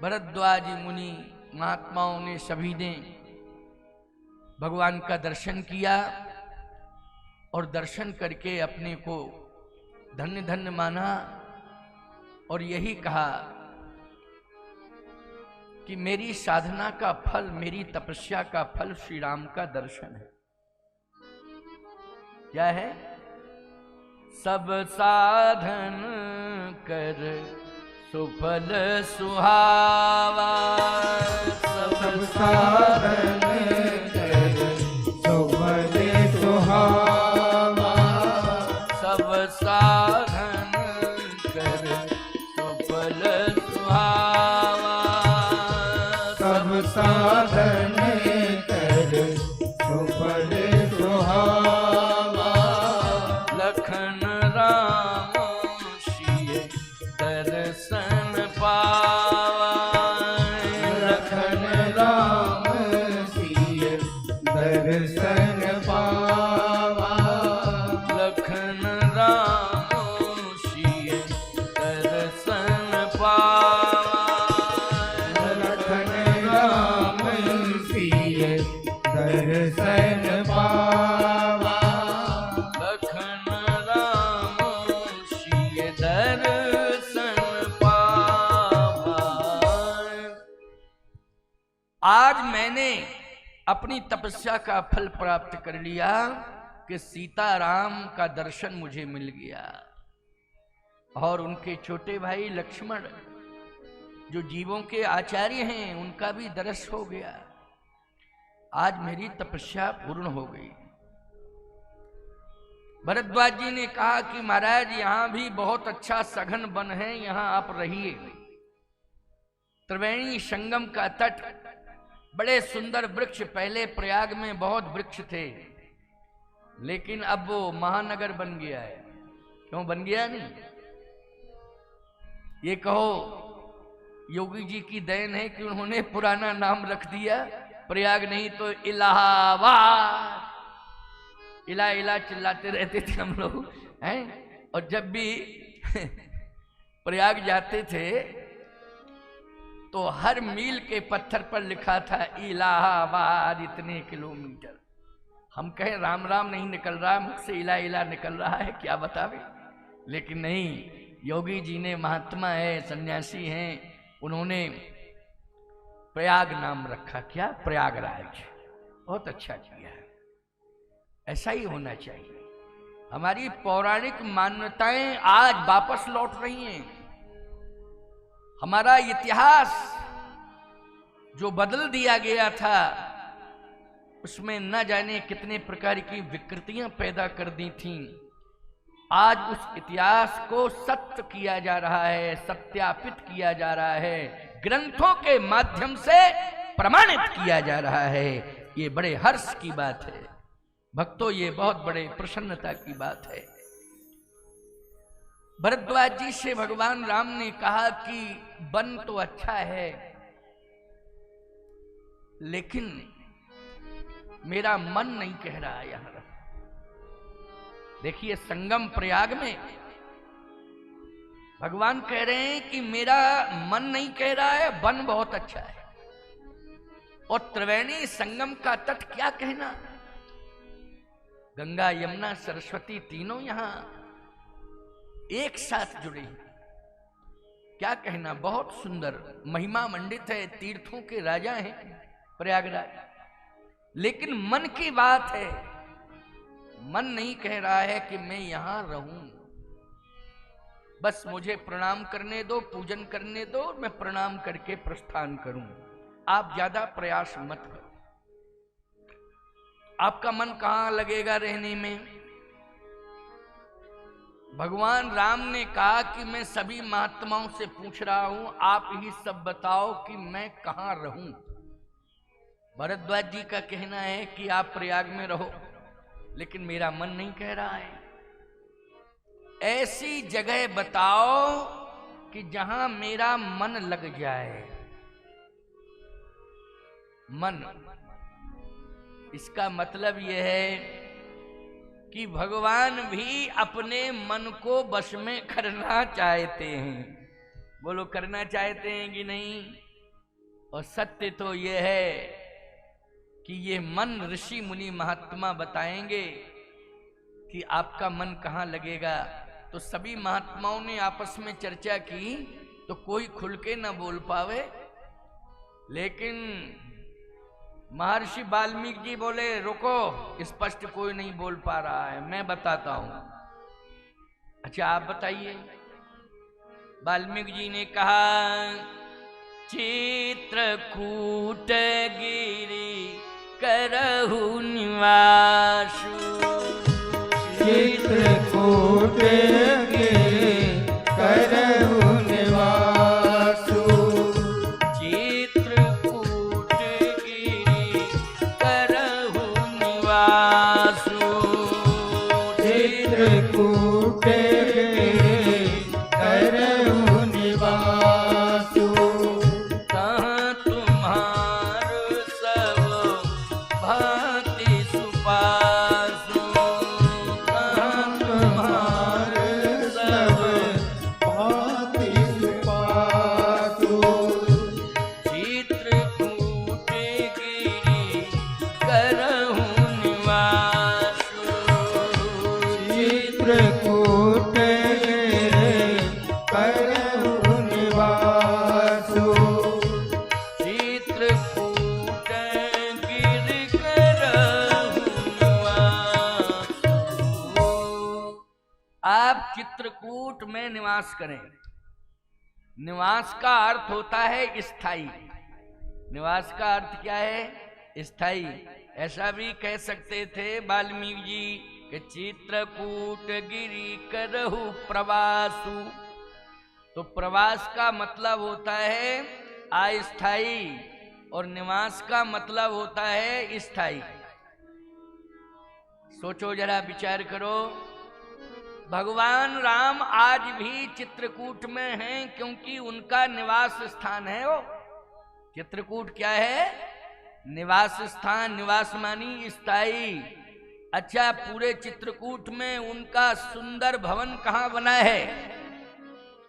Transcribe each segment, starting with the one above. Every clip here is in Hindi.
भरद्वाज मुनि महात्माओं ने सभी ने भगवान का दर्शन किया और दर्शन करके अपने को धन्य धन्य माना और यही कहा कि मेरी साधना का फल, मेरी तपस्या का फल श्री राम का दर्शन है। क्या है? सब साधन कर सुफल सुहावा, सब साधन कर सुफल सुहावा, सब साधन कर सुफल सुहावा, सब साधन कर सुफल सुहावा, लखन राम सिय दर्शन पावा, लखन राम सिय दर्शन पावा, लखन राम सिय दर्शन पावा, लखन राम सिय दर्शन पावा, लखन राम सिय दर्शन पावा। आज मैंने अपनी तपस्या का फल प्राप्त कर लिया कि सीताराम का दर्शन मुझे मिल गया और उनके छोटे भाई लक्ष्मण जो जीवों के आचार्य हैं उनका भी दर्श हो गया। आज मेरी तपस्या पूर्ण हो गई। भरद्वाज जी ने कहा कि महाराज यहां भी बहुत अच्छा सघन वन है, यहां आप रहिए। त्रिवेणी संगम का तट, बड़े सुंदर वृक्ष, पहले प्रयाग में बहुत वृक्ष थे लेकिन अब वो महानगर बन गया है। क्यों बन गया? नहीं ये कहो योगी जी की देन है कि उन्होंने पुराना नाम रख दिया, प्रयाग नहीं तो इलाहाबाद, इला इला चिल्लाते रहते थे हम लोग हैं। और जब भी प्रयाग जाते थे तो हर मील के पत्थर पर लिखा था इलाहाबाद इतने किलोमीटर। हम कहें राम राम नहीं निकल रहा, मुझसे इला इला निकल रहा है, क्या बतावे। लेकिन नहीं, योगी जी ने, महात्मा है, सन्यासी हैं, उन्होंने प्रयाग नाम रखा। क्या? प्रयागराज। बहुत अच्छा किया है, ऐसा ही होना चाहिए। हमारी पौराणिक मान्यताएं आज वापस लौट रही हैं। हमारा इतिहास जो बदल दिया गया था उसमें न जाने कितने प्रकार की विकृतियां पैदा कर दी थीं। आज उस इतिहास को सत्य किया जा रहा है, सत्यापित किया जा रहा है, ग्रंथों के माध्यम से प्रमाणित किया जा रहा है। ये बड़े हर्ष की बात है भक्तों, ये बहुत बड़े प्रसन्नता की बात है। भरद्वाज जी से भगवान राम ने कहा कि वन तो अच्छा है लेकिन मेरा मन नहीं कह रहा है यहां रहो। देखिए संगम प्रयाग में भगवान कह रहे हैं कि मेरा मन नहीं कह रहा है, वन बहुत अच्छा है। और त्रिवेणी संगम का तट क्या कहना, गंगा यमुना सरस्वती तीनों यहां एक साथ जुड़े, क्या कहना। बहुत सुंदर महिमा मंडित है, तीर्थों के राजा हैं प्रयागराज। लेकिन मन की बात है, मन नहीं कह रहा है कि मैं यहां रहूं, बस मुझे प्रणाम करने दो, पूजन करने दो, मैं प्रणाम करके प्रस्थान करूं। आप ज्यादा प्रयास मत करो। आपका मन कहां लगेगा रहने में। भगवान राम ने कहा कि मैं सभी महात्माओं से पूछ रहा हूं, आप ही सब बताओ कि मैं कहां रहूं। भरद्वाज जी का कहना है कि आप प्रयाग में रहो, लेकिन मेरा मन नहीं कह रहा है। ऐसी जगह बताओ कि जहां मेरा मन लग जाए। मन, इसका मतलब यह है कि भगवान भी अपने मन को वश में करना चाहते हैं। बोलो, करना चाहते हैं कि नहीं? और सत्य तो ये है कि ये मन ऋषि मुनि महात्मा बताएंगे कि आपका मन कहाँ लगेगा। तो सभी महात्माओं ने आपस में चर्चा की तो कोई खुल के न बोल पावे, लेकिन महर्षि वाल्मीकि जी बोले रुको, स्पष्ट कोई नहीं बोल पा रहा है, मैं बताता हूं। अच्छा आप बताइए। वाल्मीकि जी ने कहा चित्रकूट गिरि करहु निवासु, चित्रकूट गिरि करहु निवासु, चित्रकूट गिरि करहु निवासु, चित्रकूट गिरि करहु निवासु, तहाँ तुम्हार सब भांति सुपासु, तहाँ तुम्हार सब भांति सुपासु, चित्रकूट गिरि करहु निवासु, चित्रकूट गिरि करहु निवासु, चित्रकूट गिरि करहु निवासु। आप चित्रकूट में निवास करें। निवास का अर्थ होता है स्थायी। निवास का अर्थ क्या है? स्थायी। ऐसा भी कह सकते थे वाल्मीकि जी कि चित्रकूट गिरि करहु प्रवासु। तो प्रवास का मतलब होता है अस्थाई और निवास का मतलब होता है स्थायी। सोचो जरा, विचार करो। भगवान राम आज भी चित्रकूट में हैं क्योंकि उनका निवास स्थान है वो। चित्रकूट क्या है? निवास स्थान। निवास मानी स्थायी। अच्छा, पूरे चित्रकूट में उनका सुंदर भवन कहाँ बना है?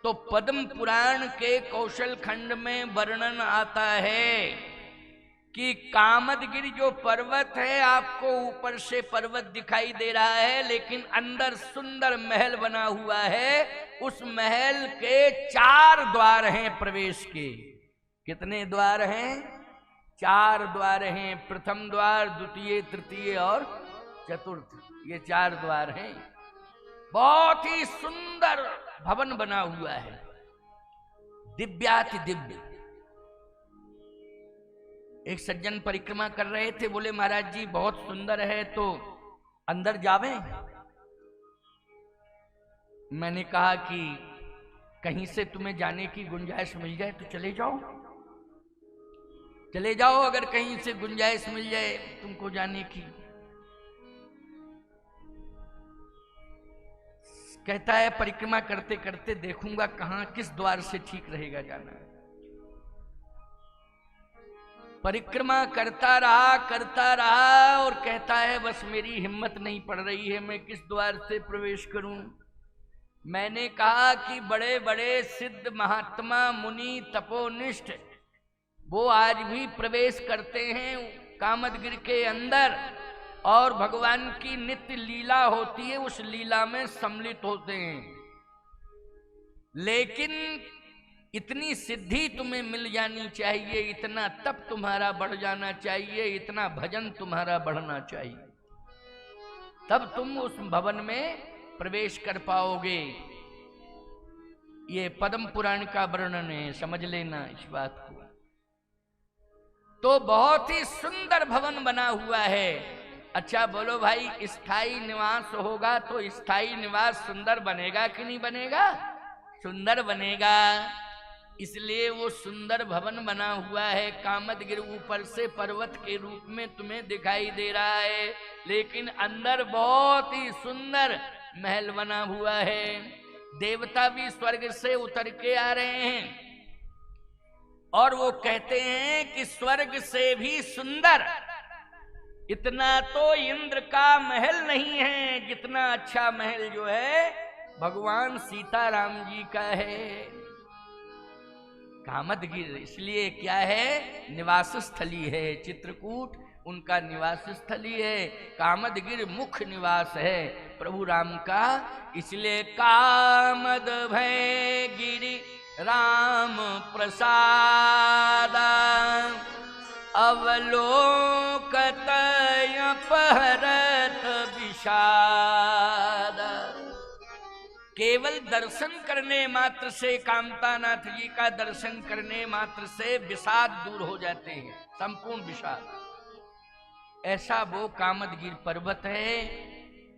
तो पद्म पुराण के कौशल खंड में वर्णन आता है कि कामदगिरि जो पर्वत है, आपको ऊपर से पर्वत दिखाई दे रहा है, लेकिन अंदर सुंदर महल बना हुआ है। उस महल के 4 द्वार हैं प्रवेश के। कितने द्वार हैं? 4 द्वार हैं। प्रथम द्वार, द्वितीय, तृतीय और चतुर्थ, ये 4 द्वार हैं। बहुत ही सुंदर भवन बना हुआ है, दिव्याति दिव्य। एक सज्जन परिक्रमा कर रहे थे, बोले महाराज जी बहुत सुंदर है, तो अंदर जावें? मैंने कहा कि कहीं से तुम्हें जाने की गुंजाइश मिल जाए तो चले जाओ, चले जाओ। अगर कहीं से गुंजाइश मिल जाए तुमको जाने की। कहता है परिक्रमा करते करते देखूंगा कहां किस द्वार से ठीक रहेगा जाना। परिक्रमा करता रहा और कहता है बस मेरी हिम्मत नहीं पड़ रही है, मैं किस द्वार से प्रवेश करूं। मैंने कहा कि बड़े बड़े सिद्ध महात्मा मुनि तपोनिष्ठ वो आज भी प्रवेश करते हैं कामदगिरि के अंदर, और भगवान की नित्य लीला होती है, उस लीला में सम्मिलित होते हैं। लेकिन इतनी सिद्धि तुम्हें मिल जानी चाहिए, इतना तप तुम्हारा बढ़ जाना चाहिए, इतना भजन तुम्हारा बढ़ना चाहिए, तब तुम उस भवन में प्रवेश कर पाओगे। ये पद्म पुराण का वर्णन है, समझ लेना इस बात को। तो बहुत ही सुंदर भवन बना हुआ है। अच्छा बोलो भाई, स्थायी निवास होगा तो स्थायी निवास सुंदर बनेगा कि नहीं बनेगा? सुंदर बनेगा। इसलिए वो सुंदर भवन बना हुआ है। कामदगिरि ऊपर से पर्वत के रूप में तुम्हें दिखाई दे रहा है, लेकिन अंदर बहुत ही सुंदर महल बना हुआ है। देवता भी स्वर्ग से उतर के आ रहे हैं और वो कहते हैं कि स्वर्ग से भी सुंदर इतना तो इंद्र का महल नहीं है, जितना अच्छा महल जो है भगवान सीताराम जी का है। कामदगिर इसलिए क्या है, निवास स्थली है। चित्रकूट उनका निवास स्थली है, कामदगिर मुख्य निवास है प्रभु राम का। इसलिए कामद भय गिरि राम प्रसाद, अवलोकत अपहरत विषाद। केवल दर्शन करने मात्र से, कामतानाथ जी का दर्शन करने मात्र से विषाद दूर हो जाते हैं, संपूर्ण विषाद। ऐसा वो कामदगिर पर्वत है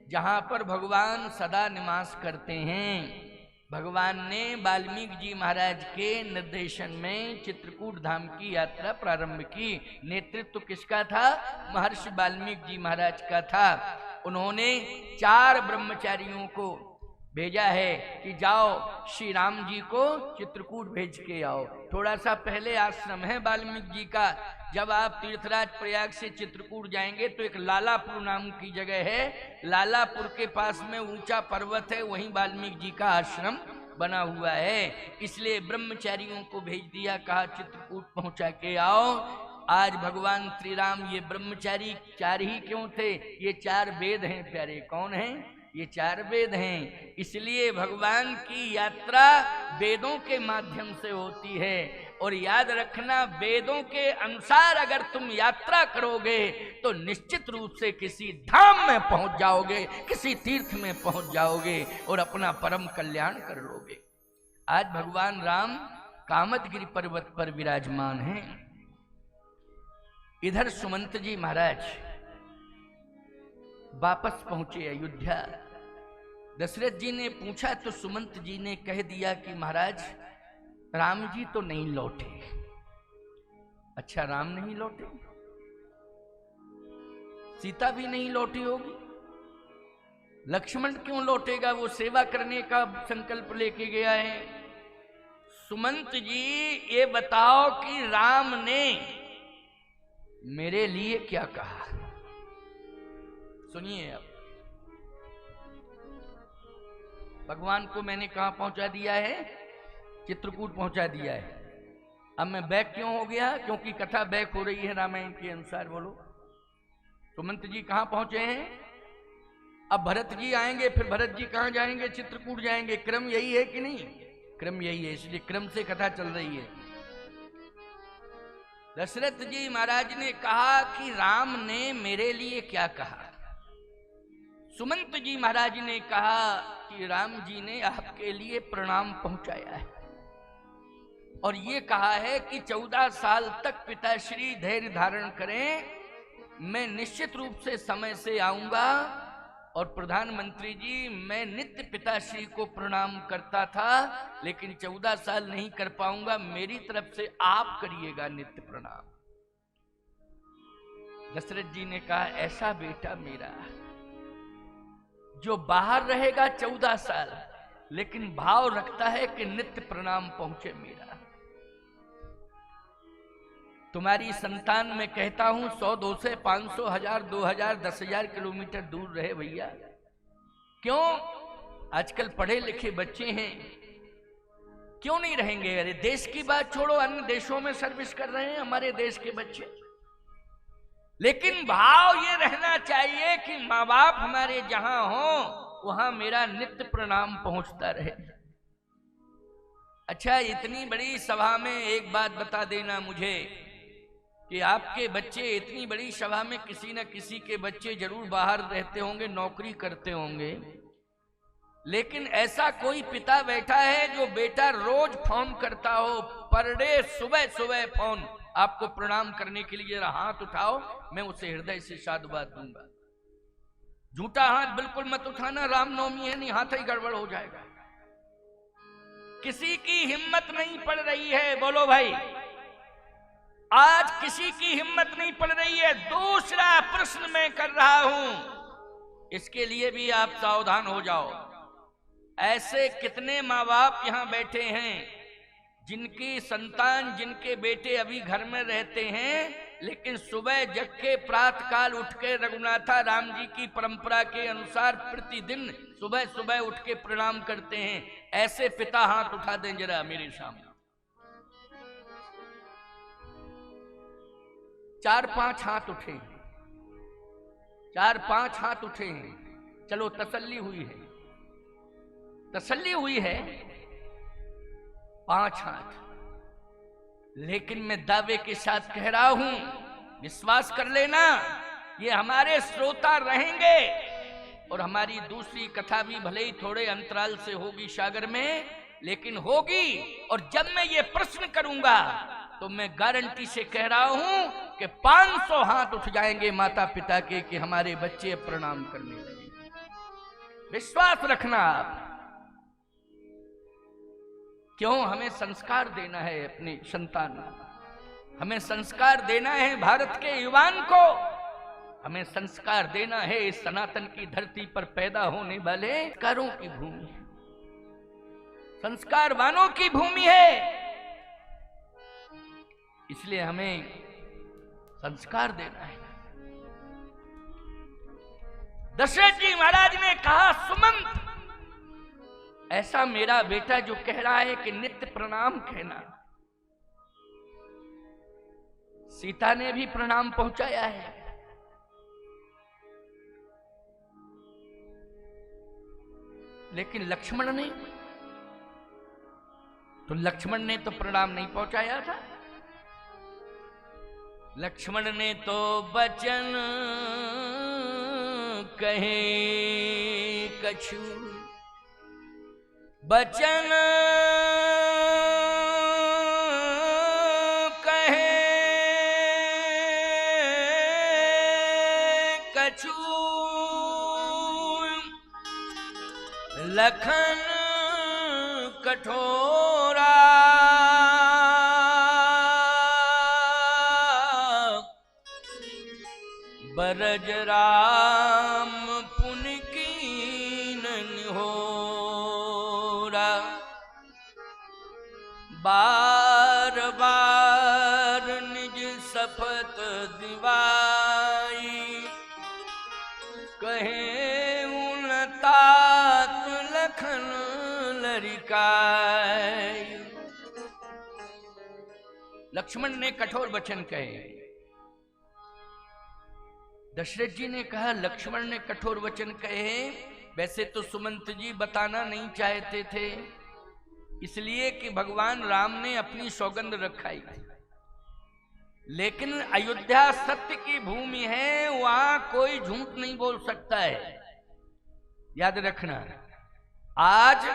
जहां पर भगवान सदा निवास करते हैं। भगवान ने वाल्मीकि जी महाराज के निर्देशन में चित्रकूट धाम की यात्रा प्रारंभ की। नेतृत्व किसका था? महर्षि वाल्मीकि जी महाराज का था। उन्होंने 4 ब्रह्मचारियों को भेजा है कि जाओ श्री राम जी को चित्रकूट भेज के आओ। थोड़ा सा पहले आश्रम है वाल्मीकि जी का। जब आप तीर्थराज प्रयाग से चित्रकूट जाएंगे तो एक लालापुर नाम की जगह है। लालापुर के पास में ऊंचा पर्वत है, वहीं वाल्मीकि जी का आश्रम बना हुआ है। इसलिए ब्रह्मचारियों को भेज दिया, कहा चित्रकूट पहुंचा के आओ। आज भगवान श्री राम, ये ब्रह्मचारी 4 ही क्यों थे? ये 4 वेद हैं प्यारे। कौन हैं? ये 4 वेद हैं। इसलिए भगवान की यात्रा वेदों के माध्यम से होती है। और याद रखना, वेदों के अनुसार अगर तुम यात्रा करोगे तो निश्चित रूप से किसी धाम में पहुंच जाओगे, किसी तीर्थ में पहुंच जाओगे और अपना परम कल्याण कर लोगे। आज भगवान राम कामदगिरि पर्वत पर विराजमान हैं। इधर सुमंत जी महाराज वापस पहुंचे अयोध्या। दशरथ जी ने पूछा तो सुमंत जी ने कह दिया कि महाराज राम जी तो नहीं लौटे। अच्छा, राम नहीं लौटे? सीता भी नहीं लौटी होगी? लक्ष्मण क्यों लौटेगा? वो सेवा करने का संकल्प लेके गया है। सुमंत जी ये बताओ कि राम ने मेरे लिए क्या कहा? सुनिए, अब भगवान को मैंने कहां पहुंचा दिया है? चित्रकूट पहुंचा दिया है। अब मैं बैक क्यों हो गया? क्योंकि कथा बैक हो रही है रामायण के अनुसार। बोलो, सुमंत जी कहां पहुंचे हैं? अब भरत जी आएंगे, फिर भरत जी कहां जाएंगे? चित्रकूट जाएंगे। क्रम यही है कि नहीं? क्रम यही है, इसलिए क्रम से कथा चल रही है। दशरथ जी महाराज ने कहा कि राम ने मेरे लिए क्या कहा। सुमंत जी महाराज ने कहा कि राम जी ने आपके लिए प्रणाम पहुंचाया है और ये कहा है कि 14 साल तक पिताश्री धैर्य धारण करें, मैं निश्चित रूप से समय से आऊंगा। और प्रधानमंत्री जी, मैं नित्य पिताश्री को प्रणाम करता था, लेकिन 14 साल नहीं कर पाऊंगा, मेरी तरफ से आप करिएगा नित्य प्रणाम। दशरथ जी ने कहा, ऐसा बेटा मेरा जो बाहर रहेगा 14 साल, लेकिन भाव रखता है कि नित्य प्रणाम पहुंचे मेरा। तुम्हारी संतान में कहता हूं 100, 200, 500, 1000, 2000, 10,000 किलोमीटर दूर रहे भैया। क्यों? आजकल पढ़े लिखे बच्चे हैं, क्यों नहीं रहेंगे? अरे देश की बात छोड़ो, अन्य देशों में सर्विस कर रहे हैं हमारे देश के बच्चे। लेकिन भाव ये रहना चाहिए कि माँ बाप हमारे जहां हो वहां मेरा नित्य प्रणाम पहुंचता रहे। अच्छा, इतनी बड़ी सभा में एक बात बता देना मुझे कि आपके बच्चे, इतनी बड़ी सभा में किसी न किसी के बच्चे जरूर बाहर रहते होंगे, नौकरी करते होंगे, लेकिन ऐसा कोई पिता बैठा है जो बेटा रोज फोन करता हो, पर डे सुबह सुबह फोन, आपको प्रणाम करने के लिए हाथ उठाओ, मैं उसे हृदय से साधुवाद दूंगा। झूठा हाथ बिल्कुल मत उठाना, रामनवमी है, नहीं हाथ ही गड़बड़ हो जाएगा। किसी की हिम्मत नहीं पड़ रही है, बोलो भाई, आज किसी की हिम्मत नहीं पड़ रही है। दूसरा प्रश्न मैं कर रहा हूं, इसके लिए भी आप सावधान हो जाओ। ऐसे कितने माँ बाप यहां बैठे हैं जिनकी संतान, जिनके बेटे अभी घर में रहते हैं, लेकिन सुबह जग के प्रातः काल उठ के रघुनाथा राम जी की परंपरा के अनुसार प्रतिदिन सुबह सुबह उठ के प्रणाम करते हैं। ऐसे पिता हाथ उठा दें जरा मेरे सामने। 4-5 हाथ उठे, 4-5 हाथ उठे हैं। चलो तसल्ली हुई है, तसल्ली हुई है 5 हाथ। लेकिन मैं दावे के साथ कह रहा हूं, विश्वास कर लेना, ये हमारे श्रोता रहेंगे और हमारी दूसरी कथा भी भले ही थोड़े अंतराल से होगी सागर में, लेकिन होगी। और जब मैं ये प्रश्न करूंगा तो मैं गारंटी से कह रहा हूं कि 500 हाथ उठ जाएंगे माता पिता के कि हमारे बच्चे प्रणाम करने लगे। विश्वास रखना आप। क्यों? हमें संस्कार देना है अपनी संतान को, हमें संस्कार देना है भारत के युवान को, हमें संस्कार देना है इस सनातन की धरती पर पैदा होने वाले संस्कारों की भूमि, संस्कारवानों की भूमि है। इसलिए हमें संस्कार देना है। दशरथ जी महाराज ने कहा, सुमंत, ऐसा मेरा बेटा जो कह रहा है कि नित्य प्रणाम कहना। सीता ने भी प्रणाम पहुंचाया है, लेकिन लक्ष्मण ने, तो लक्ष्मण ने तो प्रणाम नहीं पहुंचाया था। लक्ष्मण ने तो बचन कहे कछु, बचन कहे कछु, लखन कठोरा, बरज राम पुन कीनन होरा। बार बार निज शपथ दिवाई, कहे उन तात लखन लरिकाई। लक्ष्मण ने कठोर वचन कहे। दशरथ जी ने कहा, लक्ष्मण ने कठोर वचन कहे। वैसे तो सुमंत जी बताना नहीं चाहते थे, इसलिए कि भगवान राम ने अपनी सौगंध रखाई थी। लेकिन अयोध्या सत्य की भूमि है, वहां कोई झूठ नहीं बोल सकता है। याद रखना, आज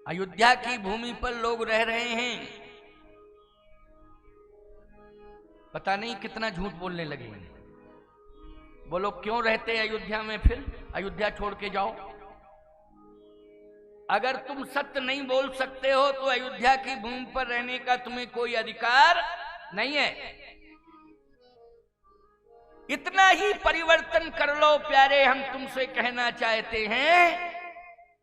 अयोध्या की भूमि पर लोग रह रहे हैं, पता नहीं कितना झूठ बोलने लगे हैं। बोलो, क्यों रहते हैं अयोध्या में? फिर अयोध्या छोड़ के जाओ। अगर तुम सत्य नहीं बोल सकते हो तो अयोध्या की भूमि पर रहने का तुम्हें कोई अधिकार नहीं है। इतना ही परिवर्तन कर लो प्यारे। हम तुमसे कहना चाहते हैं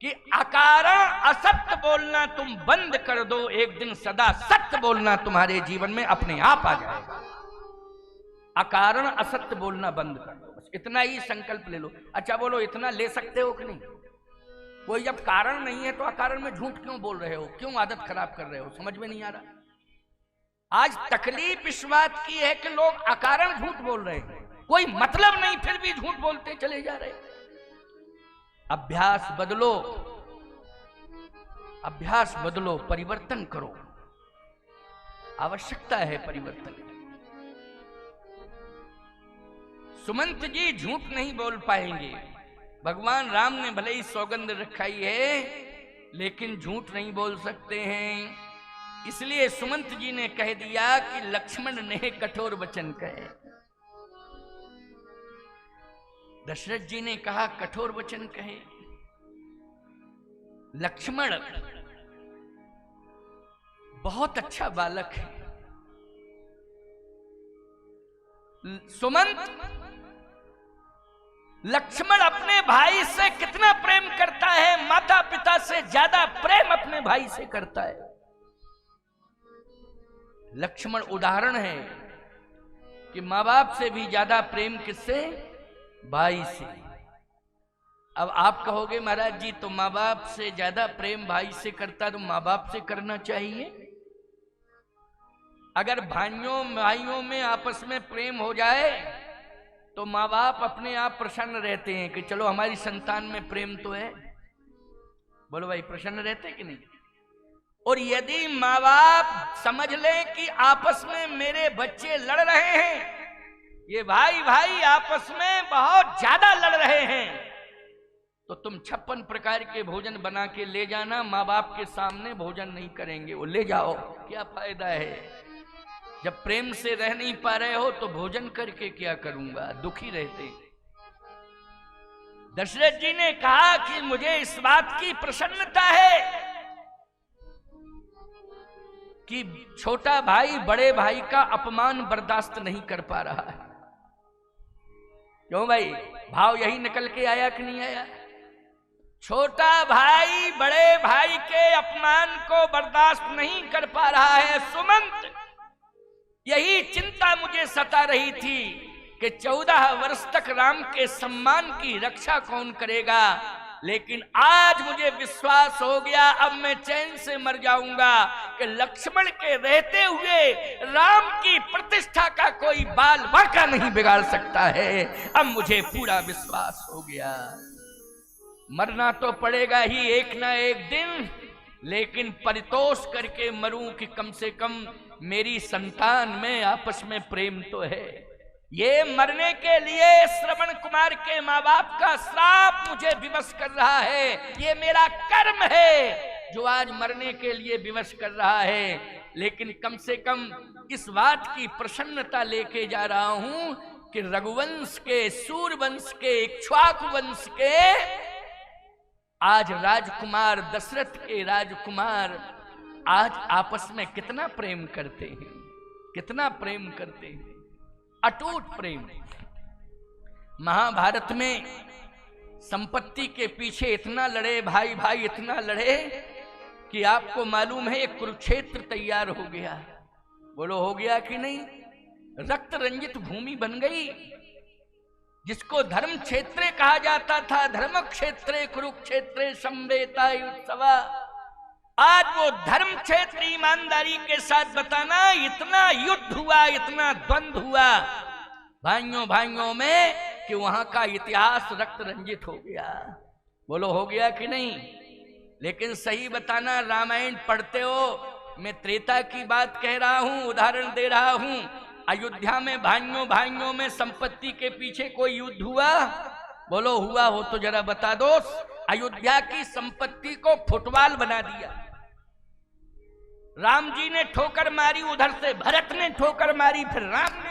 कि अकारण असत्य बोलना तुम बंद कर दो, एक दिन सदा सत्य बोलना तुम्हारे जीवन में अपने आप आ जाएगा। अकारण असत्य बोलना बंद कर दो, बस इतना ही संकल्प ले लो। अच्छा बोलो, इतना ले सकते हो कि नहीं? कोई जब कारण नहीं है तो अकारण में झूठ क्यों बोल रहे हो? क्यों आदत खराब कर रहे हो? समझ में नहीं आ रहा। आज तकलीफ इस बात की है कि लोग अकारण झूठ बोल रहे हैं, कोई मतलब नहीं, फिर भी झूठ बोलते चले जा रहे हैं। अभ्यास बदलो, अभ्यास बदलो, परिवर्तन करो। आवश्यकता है परिवर्तन की। सुमंत जी झूठ नहीं बोल पाएंगे। भगवान राम ने भले ही सौगंध रखाई है, लेकिन झूठ नहीं बोल सकते हैं। इसलिए सुमंत जी ने कह दिया कि लक्ष्मण ने कठोर वचन कहे। दशरथ जी ने कहा कठोर वचन कहे। लक्ष्मण बहुत अच्छा बालक है। सुमंत, लक्ष्मण अपने भाई से कितना प्रेम करता है, माता पिता से ज्यादा प्रेम अपने भाई से करता है। लक्ष्मण उदाहरण है कि मां बाप से भी ज्यादा प्रेम किससे? भाई से। अब आप कहोगे महाराज जी तो मां बाप से ज्यादा प्रेम भाई से करता तो मां बाप से करना चाहिए। अगर भाइयों में आपस में प्रेम हो जाए तो माँ बाप अपने आप प्रसन्न रहते हैं कि चलो हमारी संतान में प्रेम तो है। बोलो भाई, प्रसन्न रहते कि नहीं? और यदि माँ बाप समझ लें कि आपस में मेरे बच्चे लड़ रहे हैं, ये भाई भाई आपस में बहुत ज्यादा लड़ रहे हैं, तो तुम 56 प्रकार के भोजन बना के ले जाना, माँ बाप के सामने भोजन नहीं करेंगे, वो ले जाओ, क्या फायदा है? जब प्रेम से रह नहीं पा रहे हो तो भोजन करके क्या करूंगा, दुखी रहते। दशरथ जी ने कहा कि मुझे इस बात की प्रसन्नता है कि छोटा भाई बड़े भाई का अपमान बर्दाश्त नहीं कर पा रहा है। क्यों भाई, भाव यही निकल के आया कि नहीं आया? छोटा भाई बड़े भाई के अपमान को बर्दाश्त नहीं कर पा रहा है। सुमंत, यही चिंता मुझे सता रही थी कि 14 वर्ष तक राम के सम्मान की रक्षा कौन करेगा, लेकिन आज मुझे विश्वास हो गया, अब मैं चैन से मर जाऊंगा कि लक्ष्मण के रहते हुए राम की प्रतिष्ठा का कोई बाल बांका नहीं बिगाड़ सकता है। अब मुझे पूरा विश्वास हो गया। मरना तो पड़ेगा ही एक ना एक दिन, लेकिन परितोष करके मरूं कि कम से कम मेरी संतान में आपस में प्रेम तो है। ये मरने के लिए श्रवण कुमार के माँ बाप का श्राप मुझे विवश कर रहा है। ये मेरा कर्म है जो आज मरने के लिए विवश कर रहा है, लेकिन कम से कम इस बात की प्रसन्नता लेके जा रहा हूं कि रघुवंश के, सूर्यवंश के, इक्ष्वाकु वंश के आज राजकुमार, दशरथ के राजकुमार आज आपस में कितना प्रेम करते हैं, कितना प्रेम करते हैं, अटूट प्रेम। महाभारत में संपत्ति के पीछे इतना लड़े भाई भाई, इतना लड़े कि आपको मालूम है कुरुक्षेत्र तैयार हो गया। बोलो हो गया कि नहीं? रक्त रंजित भूमि बन गई, जिसको धर्म क्षेत्र कहा जाता था। धर्म क्षेत्रे कुरुक्षेत्रे संवेता युत्सवा। आज वो धर्म क्षेत्र ईमानदारी के साथ बताना, इतना युद्ध हुआ, इतना द्वंद्व हुआ भाइयों भाइयों में कि वहां का इतिहास रक्त रंजित हो गया। बोलो हो गया कि नहीं? लेकिन सही बताना, रामायण पढ़ते हो, मैं त्रेता की बात कह रहा हूं, उदाहरण दे रहा हूं। अयोध्या में भाइयों भाइयों में संपत्ति के पीछे कोई युद्ध हुआ? बोलो हुआ हो तो जरा बता दो। अयोध्या की संपत्ति को फुटबॉल बना दिया। राम जी ने ठोकर मारी, उधर से भरत ने ठोकर मारी, फिर राम ने